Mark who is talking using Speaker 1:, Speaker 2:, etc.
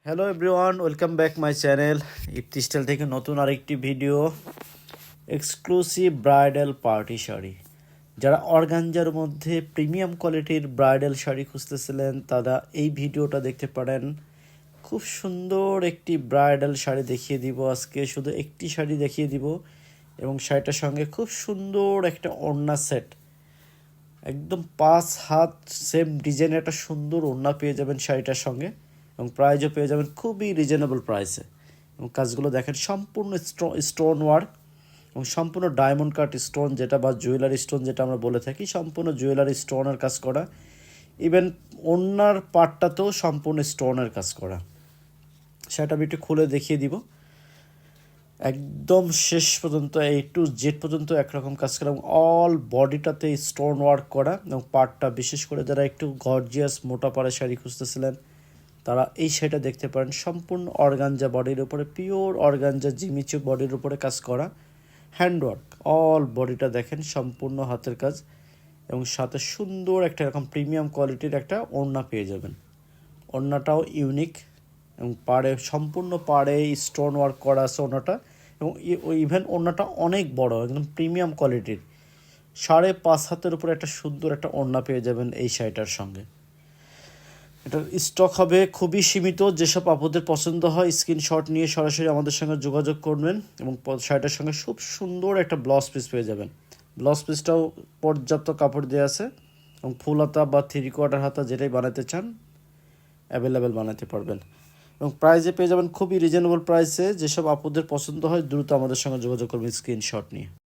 Speaker 1: Hello everyone, welcome back my channel Ifti style থেকে নতুন আরেকটি video. Exclusive bridal party sari, যারা অর্গানজার মধ্যে প্রিমিয়াম কোয়ালিটির ব্রাইডাল শাড়ি খুঁজতেছিলেন তারা এই ভিডিওটা দেখতে পারেন। খুব সুন্দর একটি ব্রাইডাল শাড়ি দেখিয়ে দিব আজকে, শুধু একটি শাড়ি দেখিয়ে দিব এবং শাড়িটার সঙ্গে খুব সুন্দর একটা ওড়না সেট, একদম 5 হাত সেম ডিজাইনের একটা সুন্দর ওড়না পেয়ে যাবেন শাড়িটার সঙ্গে এবং প্রাইসও পেয়ে যাবেন খুবই রিজনেবল প্রাইসে। এবং কাজগুলো দেখেন সম্পূর্ণ স্টোন ওয়ার্ক এবং সম্পূর্ণ ডায়মন্ড কাট স্টোন যেটা বা জুয়েলারি স্টোন যেটা আমরা বলে থাকি, সম্পূর্ণ জুয়েলারি স্টোনের কাজ করা। ইভেন ওড়নার পার্টটাতেও সম্পূর্ণ স্টোনের কাজ করা। সেটা আমি একটু খুলে দেখিয়ে দিব। একদম শেষ পর্যন্ত A to Z পর্যন্ত একরকম কাজ করা এবং অল বডিটাতে স্টোন ওয়ার্ক করা এবং পার্টটা, বিশেষ করে যারা একটু গর্জিয়াস মোটা পাড়ে শাড়ি খুঁজতেছিলেন তারা এই শাড়িটা দেখতে পারেন। সম্পূর্ণ অর্গানজা বডির উপরে, পিওর অর্গানজা জিমিচু বডির উপরে কাজ করা, হ্যান্ডওয়ার্ক অল বডিটা দেখেন, সম্পূর্ণ হাতের কাজ এবং সাথে সুন্দর একটা এরকম প্রিমিয়াম কোয়ালিটির একটা ওড়না পেয়ে যাবেন। ওড়নাটাও ইউনিক এবং সম্পূর্ণ পাড়ে স্টোন ওয়ার্ক করা আছে ওড়নাটা এবং ইভেন ওড়নাটা অনেক বড়, একদম প্রিমিয়াম কোয়ালিটির। 5.5 হাতের উপরে একটা সুন্দর একটা ওড়না পেয়ে যাবেন এই শাড়িটার সঙ্গে। এটার স্টক হবে খুবই সীমিত। যেসব আপুদের পছন্দ হয় স্ক্রিনশট নিয়ে সরাসরি আমাদের সঙ্গে যোগাযোগ করবেন এবং শাড়িটার সঙ্গে খুব সুন্দর একটা ব্লাউজ পিস পেয়ে যাবেন। ব্লাউজ পিসটাও পর্যাপ্ত কাপড় দেওয়া আছে এবং ফুল হাতা বা 3/4 হাতা যেটাই বানাতে চান অ্যাভেলেবেল বানাতে পারবেন এবং প্রাইসে পেয়ে যাবেন খুবই রিজনেবল প্রাইসে। যেসব আপুদের পছন্দ হয় দ্রুত আমাদের সঙ্গে যোগাযোগ করবেন স্ক্রিনশট নিয়ে।